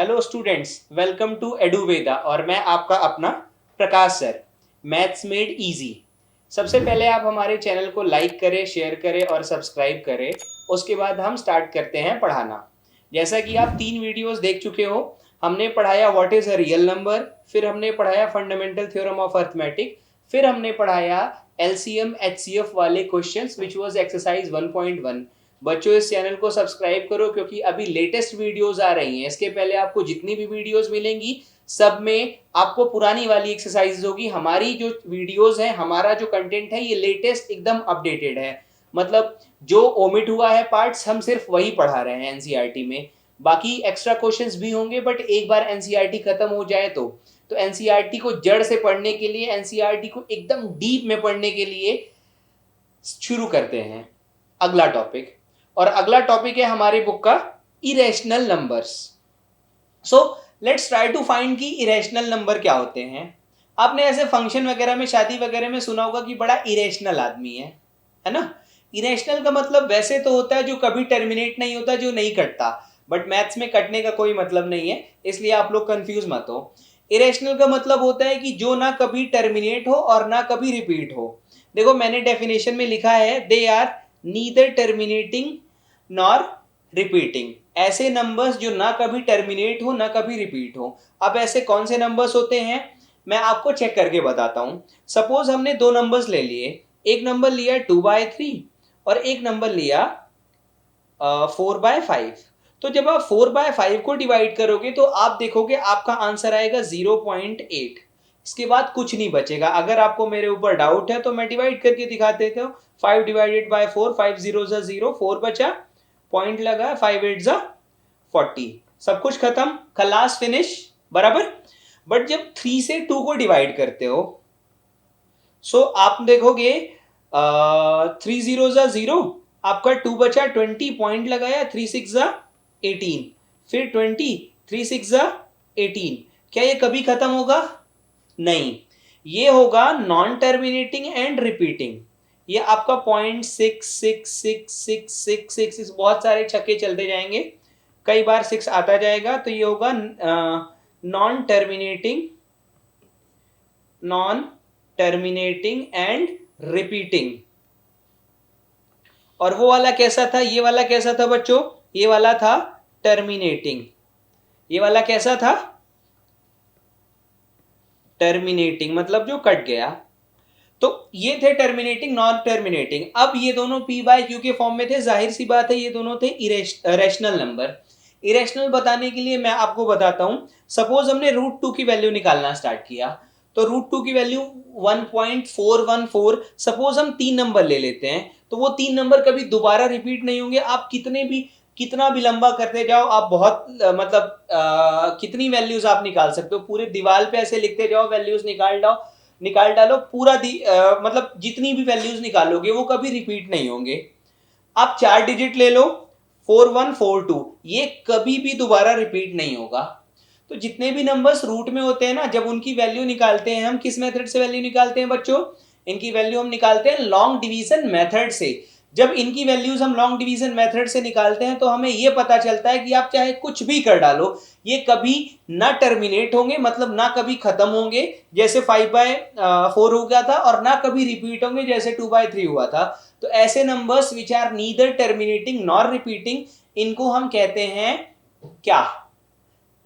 Hello students, welcome to एडुवेदा और मैं आपका अपना प्रकाश सर। Maths made easy. सबसे पहले आप हमारे चैनल को लाइक करें, शेयर करें और सब्सक्राइब करें। उसके बाद हम स्टार्ट करते हैं पढ़ाना। जैसा कि आप 3 वीडियोस देख चुके हो, हमने पढ़ाया what is a real number, फिर हमने पढ़ाया फंडामेंटल थ्योरम ऑफ अर्थमेटिक, फिर हमने पढ़ाया एलसीएम एचसीएफ वाले क्वेश्चंस विच वाज एक्सरसाइज 1.1। बच्चों, इस चैनल को सब्सक्राइब करो क्योंकि अभी लेटेस्ट वीडियोस आ रही हैं। इसके पहले आपको जितनी भी वीडियोस मिलेंगी सब में आपको पुरानी वाली एक्सरसाइज होगी। हमारी जो वीडियोस हैं, हमारा जो कंटेंट है, ये लेटेस्ट एकदम अपडेटेड है। मतलब जो ओमिट हुआ है पार्ट्स, हम सिर्फ वही पढ़ा रहे हैं एनसीईआरटी में। बाकी एक्स्ट्रा क्वेश्चंस भी होंगे, बट एक बार एनसीईआरटी खत्म हो जाए तो एनसीईआरटी को जड़ से पढ़ने के लिए, एनसीईआरटी को एकदम डीप में पढ़ने के लिए शुरू करते हैं अगला टॉपिक। और अगला टॉपिक है हमारे बुक का irrational numbers. So let's try to find कि इरेशनल नंबर क्या होते हैं। आपने ऐसे फंक्शन वगैरह में, शादी वगैरह में सुना होगा कि बड़ा इरेशनल आदमी है ना। इरेशनल का मतलब वैसे तो होता है जो कभी टर्मिनेट नहीं होता, जो नहीं कटता, बट मैथ्स में कटने का कोई मतलब नहीं है, इसलिए आप लोग कंफ्यूज मत हो। इरेशनल का मतलब होता है कि जो ना कभी टर्मिनेट हो और ना कभी रिपीट हो। देखो, मैंने डेफिनेशन में लिखा है they are neither terminating nor repeating. ऐसे नंबर्स जो ना कभी टर्मिनेट हो ना कभी रिपीट हो। अब ऐसे कौन से नंबर्स होते हैं, मैं आपको चेक करके बताता हूं। सपोज हमने दो नंबर्स ले लिए, एक नंबर लिया 2/3 और एक नंबर लिया 4/5। तो जब आप 4/5 को डिवाइड करोगे तो आप देखोगे आपका आंसर आएगा 0.8। इसके बाद कुछ नहीं बचेगा। अगर आपको मेरे ऊपर डाउट है तो मैं डिवाइड करके दिखा देता हूँ। 5 डिवाइडेड बाय 4, 5 0 0, 4 बचा, पॉइंट लगा, 5 8 40, सब कुछ खत्म, खलास, फिनिश, बराबर। बट जब 3 से 2 को डिवाइड करते हो, सो आप देखोगे 3 0 0, आपका 2 बचा, 20, पॉइंट लगाया, 3 6 18, फिर 20, 3 6 18। क्या ये कभी खत्म होगा? नहीं, ये होगा नॉन टर्मिनेटिंग एंड रिपीटिंग। ये आपका 0.6666666, बहुत सारे छक्के चलते जाएंगे, कई बार 6 आता जाएगा, तो ये होगा non terminating, non terminating and repeating. और वो वाला कैसा था, ये वाला कैसा था बच्चों? ये वाला था टर्मिनेटिंग। ये वाला कैसा था? टर्मिनेटिंग, मतलब जो कट गया। तो ये थे टर्मिनेटिंग, नॉन टर्मिनेटिंग। अब ये दोनों पी बाय क्यू के फॉर्म में थे, जाहिर सी बात है ये दोनों थे इरेशनल नंबर। इरेशनल बताने के लिए मैं आपको बताता हूं। सपोज हमने √2 की वैल्यू निकालना स्टार्ट किया, तो √2 की वैल्यू 1.414। सपोज हम 3 नंबर ले लेते हैं, तो वो 3 नंबर कभी दोबारा रिपीट नहीं होंगे। आप कितना भी लंबा करते जाओ, आप बहुत मतलब कितनी वैल्यूज आप निकाल सकते हो, पूरे दीवार पे ऐसे लिखते जाओ, वैल्यूज निकाल डालो, पूरा मतलब जितनी भी वैल्यूज निकालोगे वो कभी रिपीट नहीं होंगे। आप 4 डिजिट ले लो, 4142, ये कभी भी दोबारा रिपीट नहीं होगा। तो जितने भी नंबर्स रूट में होते हैं ना, जब उनकी वैल्यू निकालते हैं हम, किस मेथड से वैल्यू निकालते हैं बच्चों? इनकी वैल्यू हम निकालते हैं लॉन्ग डिवीजन मेथड से। जब इनकी वैल्यूज हम लॉन्ग डिवीजन मेथड से निकालते हैं तो हमें यह पता चलता है कि आप चाहे कुछ भी कर डालो, ये कभी ना टर्मिनेट होंगे, मतलब ना कभी खत्म होंगे जैसे 5/4 हो गया था, और ना कभी रिपीट होंगे जैसे 2/3 हुआ था। तो ऐसे numbers which are neither terminating nor repeating, इनको हम कहते हैं क्या?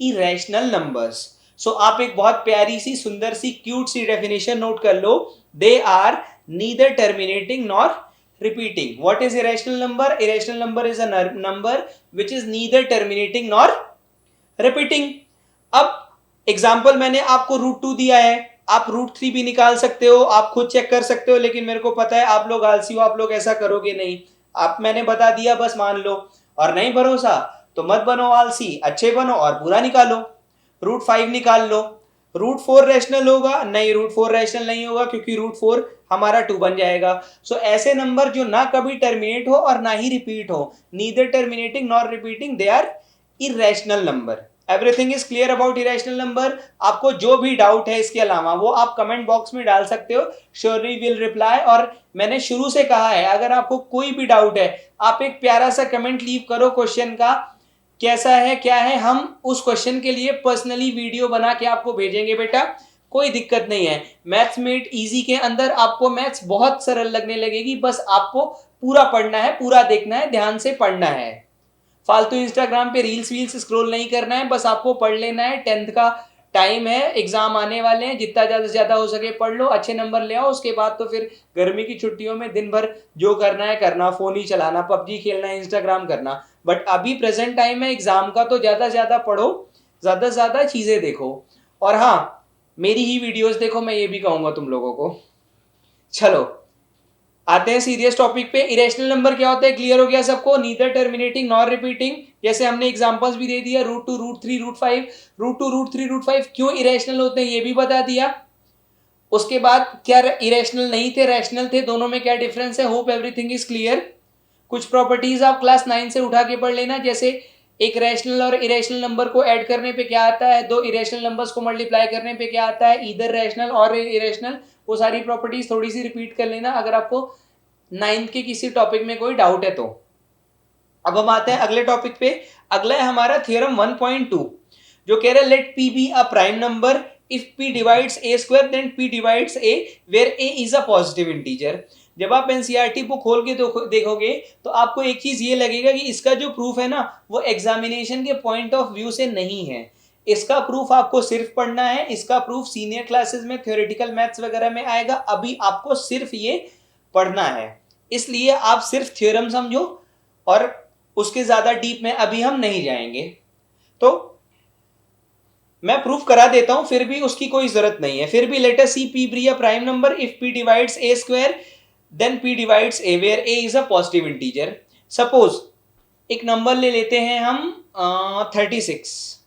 Irrational numbers. सो आप एक बहुत प्यारी सी, सुंदर सी, क्यूट सी डेफिनेशन नोट कर लो। They are neither terminating nor repeating. What is irrational number? Irrational number is a number which is neither terminating nor repeating. अब एग्जाम्पल मैंने आपको √2 दिया है, आप √3 भी निकाल सकते हो, आप खुद चेक कर सकते हो, लेकिन मेरे को पता है आप लोग आलसी हो, आप लोग ऐसा करोगे नहीं। आप, मैंने बता दिया, बस मान लो। और नहीं भरोसा तो मत बनो आलसी, अच्छे बनो और पूरा निकालो। √5 निकाल लो। √4 रैशनल होगा? नहीं, √4 रैशनल नहीं होगा, क्योंकि √4 हमारा 2 बन जाएगा। सो ऐसे नंबर जो ना कभी टर्मिनेट हो और ना ही रिपीट हो, neither terminating nor repeating, they are irrational number. Everything is clear about irrational number? आपको जो भी डाउट है इसके अलावा वो आप कमेंट बॉक्स में डाल सकते हो, श्योरली विल रिप्लाई। और मैंने शुरू से कहा है, अगर आपको कोई भी डाउट है, आप एक प्यारा सा कमेंट लीव करो क्वेश्चन का, कैसा है क्या है, हम उस क्वेश्चन के लिए पर्सनली वीडियो बना के आपको भेजेंगे बेटा, कोई दिक्कत नहीं है। मैथ्स मेड इजी के अंदर आपको मैथ्स बहुत सरल लगने लगेगी, बस आपको पूरा पढ़ना है, पूरा देखना है, ध्यान से पढ़ना है, फालतू इंस्टाग्राम पे रील्स वील्स स्क्रॉल नहीं करना है, बस आपको पढ़ लेना है। 10th का टाइम है, एग्जाम आने वाले हैं, जितना ज्यादा से ज्यादा हो सके पढ़ लो, अच्छे नंबर ले आओ। उसके बाद तो फिर गर्मी की छुट्टियों में दिन भर जो करना है करना, फोन ही चलाना, पबजी खेलना, इंस्टाग्राम करना। बट अभी प्रेजेंट टाइम है एग्जाम का, तो ज्यादा से ज्यादा पढ़ो, ज्यादा से ज्यादा चीजें देखो, और हाँ मेरी ही वीडियोस देखो, मैं ये भी कहूंगा तुम लोगों को। चलो आते हैं सीरियस टॉपिक पे। इरेशनल नंबर क्या होता है, क्लियर हो गया सबको, नीदर टर्मिनेटिंग नॉर रिपीटिंग, जैसे हमने एग्जांपल्स भी दे दिया, √2 √3 √5, √2 √3 √5 क्यों इरेशनल होते हैं ये भी बता दिया। उसके बाद क्या इरेशनल नहीं थे, रैशनल थे, दोनों में क्या डिफरेंस है। Hope everything is clear. कुछ प्रॉपर्टीज आप क्लास 9 से उठा के पढ़ लेना, जैसे एक रैशनल और इरेशनल नंबर को ऐड करने पे क्या आता है, दो इरेशनल नंबर्स को मल्टीप्लाई करने पे क्या आता है, इधर रैशनल और इरेशनल, वो सारी प्रॉपर्टीज थोड़ी सी रिपीट कर लेना अगर आपको 9th के किसी टॉपिक में कोई डाउट है तो। अब हम आते हैं अगले टॉपिक पे। अगला है हमारा थ्योरम 1.2, जो कह रहा है let p be a prime number if p divides a square then p divides a where a is a positive integer. जब आप एनसीईआरटी बुक खोल के देखोगे तो आपको एक चीज ये लगेगा कि इसका जो प्रूफ है ना वो एग्जामिनेशन के पॉइंट ऑफ व्यू से नहीं है, इसका प्रूफ आपको सिर्फ पढ़ना है, इसका प्रूफ सीनियर क्लासेस में थ्योरेटिकल मैथ्स वगैरह में आएगा, अभी आपको सिर्फ ये पढ़ना है। इसलिए आप सिर्फ थ्योरम समझो और उसके ज्यादा डीप में अभी हम नहीं जाएंगे। तो मैं प्रूफ करा देता हूं, फिर भी उसकी कोई जरूरत नहीं है। फिर भी let us see p be a prime number if p divides a square then p divides a where a is a positive integer. Suppose एक नंबर ले लेते हैं हम 36,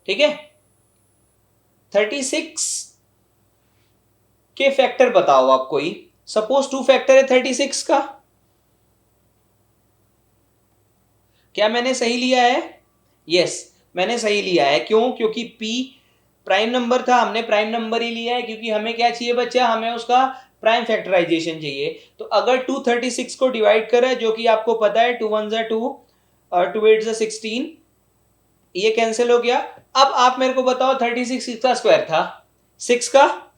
ठीक है। 36 के फैक्टर बताओ आप कोई, सपोज 2 फैक्टर है 36 का। क्या मैंने सही लिया है? यस मैंने सही लिया है। क्यों? क्योंकि p प्राइम नंबर था, हमने प्राइम नंबर ही लिया है, क्योंकि हमें क्या चाहिए बच्चा, हमें उसका प्राइम फैक्टराइजेशन चाहिए। तो अगर 236 को डिवाइड करा, जो कि आपको पता है 2 1 2 और 2 8 16, ये कैंसिल हो गया। अब आप मेरे को बताओ 36 किसका स्क्वायर था, 6 का।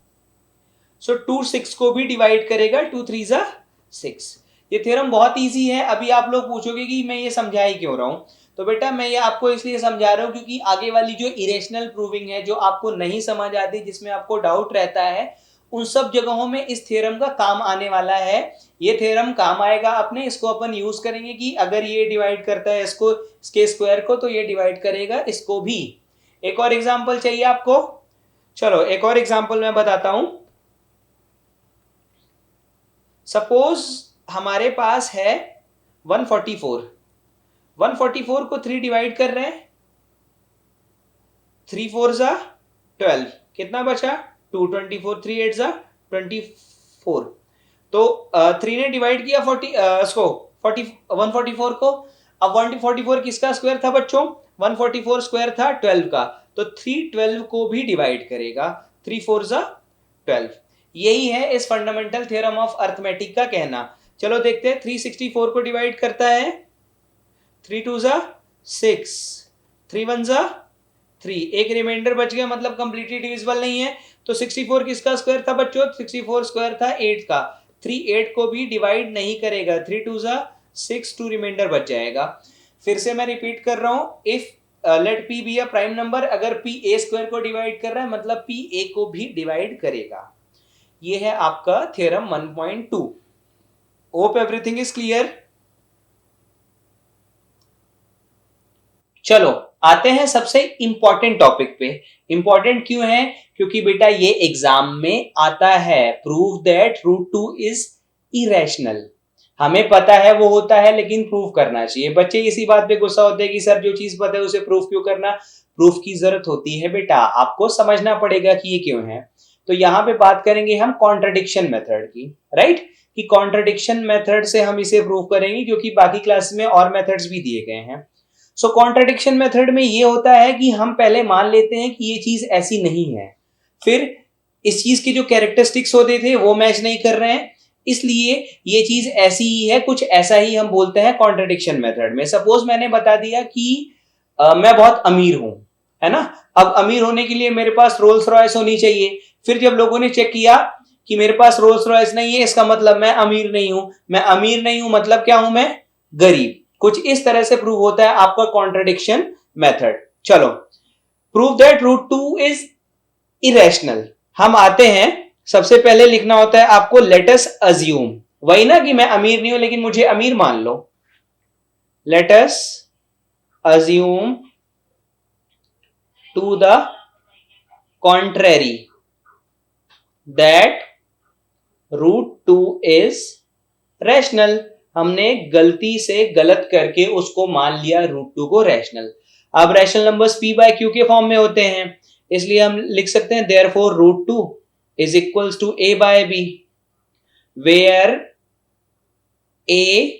सो 2 6 को भी डिवाइड करेगा, 2 3 6। ये थ्योरम बहुत इजी है। अभी आप लोग पूछोगे कि मैं ये समझा ही क्यों रहा हूं, तो बेटा मैं ये आपको इसलिए समझा रहा हूं क्योंकि आगे वाली जो इरेशनल प्रूविंग है, जो आपको नहीं समझ आती, जिसमें आपको डाउट रहता है, उन सब जगहों में इस थ्योरम का काम आने वाला है। ये थ्योरम काम आएगा अपने, इसको अपन यूज करेंगे कि अगर ये डिवाइड करता है इसको, इसके स्क्वायर को, तो ये डिवाइड करेगा इसको भी। एक और एग्जाम्पल चाहिए आपको, चलो एक और एग्जाम्पल मैं बताता हूं। सपोज हमारे पास है 144, 144 को 3 डिवाइड कर रहे हैं, 3 4 12, कितना बचा 2, 24, 3 8 24। तो 3 ने डिवाइड किया 144 को। अब 144 किसका स्क्वायर था बच्चों, 144 स्क्वायर था 12 का, तो 3 12 को भी डिवाइड करेगा, 3 4 12। यही है इस फंडामेंटल थ्योरम ऑफ अर्थमेटिक का कहना। चलो देखते हैं, 364 को डिवाइड करता है, 3 2 6, 3 1 3, एक रिमाइंडर बच गया, मतलब कंप्लीटली डिविजिबल नहीं है। तो 64 किसका स्क्वायर था बच्चों, 64 स्क्वायर था 8 का, 3 8 को भी डिवाइड नहीं करेगा, 3 2 6, 2 रिमाइंडर बच जाएगा। फिर से मैं रिपीट कर रहा हूं, if late p be a prime number, अगर p a स्क्वायर को डिवाइड कर रहा है मतलब p a को भी डिवाइड करेगा। ये है आपका theorem 1.2। Hope everything is clear. चलो आते हैं सबसे इंपॉर्टेंट टॉपिक पे। इंपॉर्टेंट क्यों है? क्योंकि बेटा ये एग्जाम में आता है, प्रूव दैट √2 इज इरेशनल। हमें पता है वो होता है, लेकिन प्रूव करना चाहिए। बच्चे इसी बात पे गुस्सा होते हैं कि सर जो चीज पता है उसे प्रूफ क्यों करना। प्रूफ की जरूरत होती है बेटा, आपको समझना पड़ेगा कि ये क्यों है। तो यहां पे बात करेंगे हम कॉन्ट्रडिक्शन मेथड की, राइट, कि कॉन्ट्रडिक्शन मेथड से हम इसे प्रूव करेंगे, क्योंकि बाकी क्लास में और मेथड्स भी दिए गए हैं। सो कॉन्ट्रडिक्शन मेथड में ये होता है कि हम पहले मान लेते हैं कि ये चीज ऐसी नहीं है, फिर इस चीज के जो कैरेक्टरिस्टिक्स होते थे वो मैच नहीं कर रहे हैं, इसलिए ये चीज ऐसी ही है, कुछ ऐसा ही हम बोलते हैं कॉन्ट्रडिक्शन मेथड में। सपोज मैंने बता दिया कि मैं बहुत अमीर हूं, है ना। अब अमीर होने के लिए मेरे पास रोल्स रॉयस होनी चाहिए। फिर जब लोगों ने चेक किया कि मेरे पास रोल्स रॉयस नहीं है, इसका मतलब मैं अमीर नहीं हूं। मैं अमीर नहीं हूं मतलब क्या हूं मैं? गरीब। कुछ इस तरह से प्रूव होता है आपका कॉन्ट्रडिक्शन मेथड। चलो, prove that root 2 is irrational. हम आते हैं, सबसे पहले लिखना होता है आपको लेट अस अज्यूम, वही ना कि मैं अमीर नहीं हूं लेकिन मुझे अमीर मान लो। Let us assume to the contrary that root 2 is rational. हमने गलती से गलत करके उसको मान लिया रूट 2 को रैशनल। अब rational numbers p by q के फॉर्म में होते हैं, इसलिए हम लिख सकते हैं therefore root 2 is equals to a by b, where a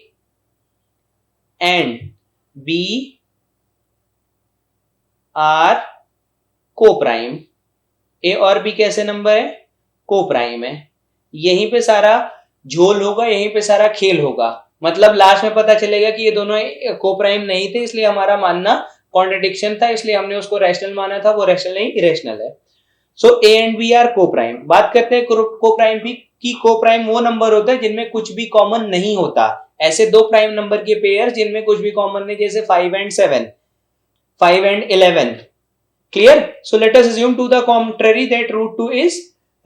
and b are coprime. a और b कैसे नंबर है? को प्राइम है। यहीं पे सारा झोल होगा, यहीं पे सारा खेल होगा। मतलब लास्ट में पता चलेगा कि ये दोनों को प्राइम नहीं थे, इसलिए हमारा मानना कॉन्ट्रडिक्शन था, इसलिए हमने उसको रैशनल माना था। वो रैशनल नहीं, इरेशनल है। सो ए एंड बी आर को प्राइम। बात करते हैं को प्राइम भी, कि को प्राइम वो नंबर होता है जिनमें कुछ भी कॉमन नहीं होता। ऐसे दो प्राइम नंबर के पेयर जिनमें कुछ भी कॉमन नहीं, जैसे 5 and 7, 5 and 11। Clear? So let us assume to the contrary that root 2 is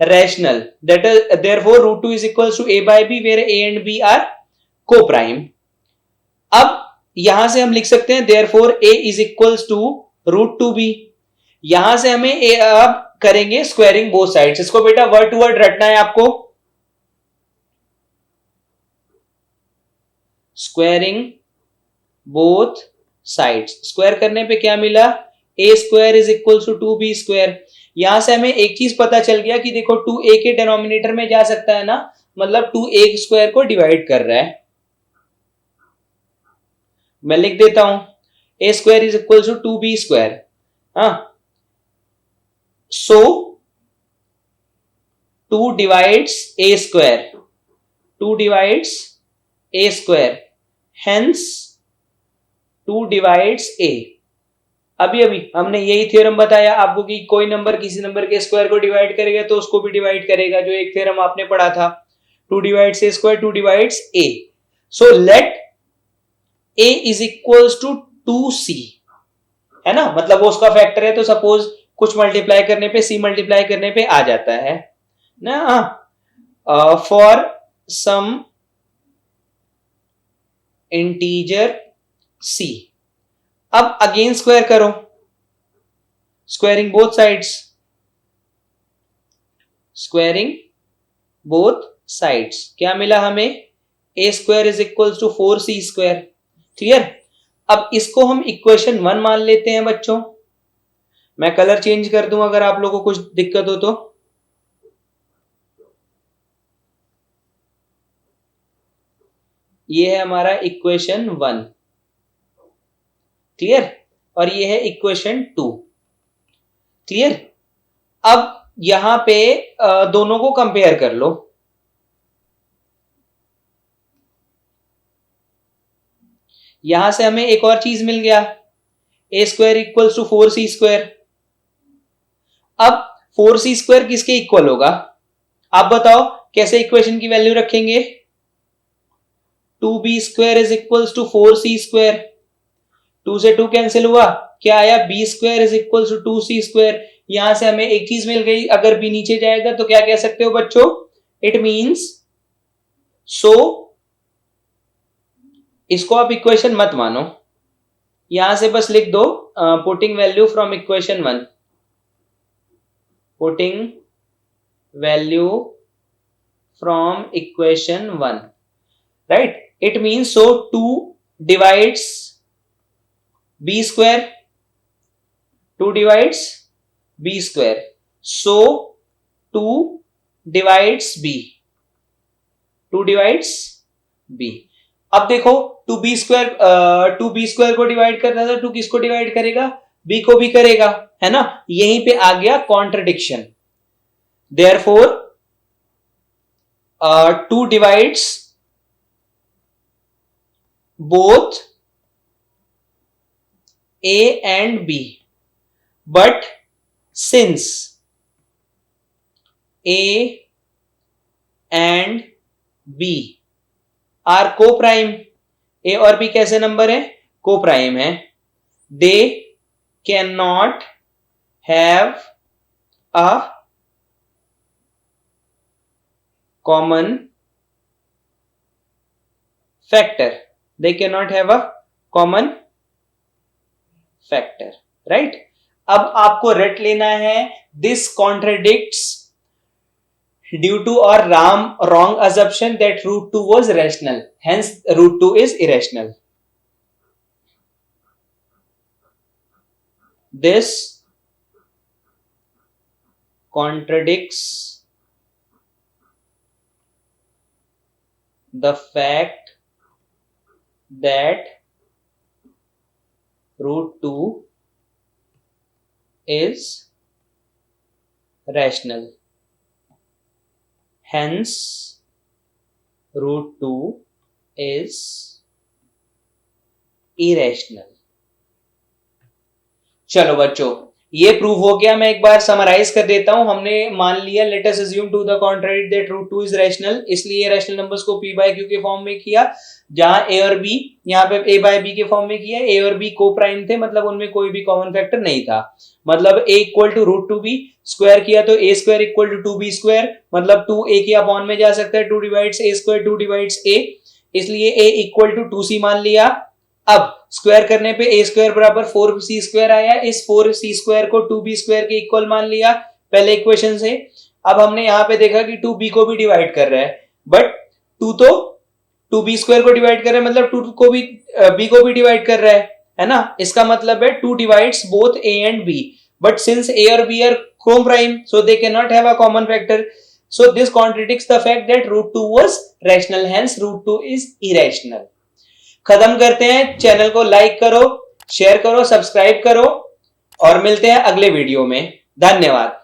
rational. That is, therefore root 2 is equals to a by b, where a and b are co-prime. अब यहां से हम लिख सकते हैं therefore a is equals to root 2b। यहां से हमें a अब करेंगे स्क्वायरिंग बोथ साइड्स। इसको बेटा वर्ड टू वर्ड रटना है आपको। स्क्वायरिंग बोथ साइड्स, स्क्वायर करने पे क्या मिला? A square is equal to 2b स्क्वायर। यहां से हमें एक चीज पता चल गया कि देखो 2a के डिनोमिनेटर में जा सकता है ना, मतलब 2a स्क्वायर को डिवाइड कर रहा है। मैं लिख देता हूं a square is equal to 2b square. हाँ, so 2 divides a square, 2 divides a square, hence 2 divides a। अभी हमने यही थ्योरम बताया आपको कि कोई नंबर किसी नंबर के स्क्वायर को डिवाइड करेगा तो उसको भी डिवाइड करेगा, जो एक थ्योरम आपने पढ़ा था। 2 divides a square, 2 divides a। So let a is equals to 2c, है ना, मतलब वो उसका फैक्टर है, तो सपोज कुछ मल्टीप्लाई करने पे, c मल्टीप्लाई करने पे आ जाता है ना। फॉर सम इंटीजर c, अब अगेन स्क्वायर करो, squaring both sides, squaring both sides. क्या मिला हमें? a square is equal to 4c square. Clear? अब इसको हम इक्वेशन 1 मान लेते हैं बच्चों। मैं कलर चेंज कर दूं अगर आप लोगों को कुछ दिक्कत हो तो। ये है हमारा इक्वेशन 1। क्लियर? और ये है इक्वेशन 2। क्लियर? अब यहां पे दोनों को कंपेयर कर लो। यहां से हमें एक और चीज मिल गया, a square equals to 4c square. अब 4c स्क्वायर किसके इक्वल होगा? आप बताओ कैसे इक्वेशन की वैल्यू रखेंगे? 2b square is equals to 4c square. 2 से 2 कैंसिल हुआ, क्या आया? b square is equal to 2c square. यहां से हमें एक चीज मिल गई, अगर b नीचे जाएगा तो क्या कह सकते हो बच्चों? इट मींस, सो इसको आप इक्वेशन मत मानो, यहां से बस लिख दो putting value from equation 1, putting value from equation 1, right? It means so 2 divides b square, 2 divides b square, so 2 divides b, 2 divides b। अब देखो 2b स्क्वायर को डिवाइड करना था, 2 किसको डिवाइड करेगा? b को भी करेगा, है ना। यहीं पे आ गया contradiction. Therefore 2 divides both A and B, but since A and B are co-prime, A और B कैसे नंबर है? Co-prime है. They cannot have a common factor. They cannot have a common factor, right? अब आपको रट लेना है this contradicts due to or wrong assumption that root 2 was rational, hence root 2 is irrational. This contradicts the fact that root 2 is rational, hence root 2 is irrational. चलो बच्चों, ये prove हो गया. मैं एक बार समराइज कर देता हूं. हमने मान लिया let us assume to the contradict that root 2 is rational, इसलिए रैशनल नंबर्स को p बाय q के फॉर्म में किया, जहां a और b यहां पे a बाय b के फॉर्म में किया. a और b को प्राइम थे, मतलब उनमें कोई भी कॉमन फैक्टर नहीं था. मतलब a equal to root 2b square किया तो a square equal to 2b square, मतलब 2a के अपॉन में जा सकता है. 2 divides a square 2 divides a, इसलिए a इक्वल टू 2c मान लिया. अब स्क्वायर करने पे a स्क्वायर बराबर 4c स्क्वायर आया. इस 4c स्क्वायर को 2b स्क्वायर के इक्वल मान लिया पहले इक्वेशन से. अब हमने यहां पे देखा कि 2b को भी डिवाइड कर रहा है, बट 2 तो 2b स्क्वायर को डिवाइड कर रहा है, मतलब 2 को भी b को भी डिवाइड कर रहा है ना. इसका मतलब है 2 divides both a and b, but since a और b are co-prime, so they cannot have a common factor. So this contradicts the fact that root 2 was rational, hence root 2 is irrational. खत्म करते हैं. Channel को like करो, share करो, subscribe करो और मिलते हैं अगले वीडियो में. धन्यवाद.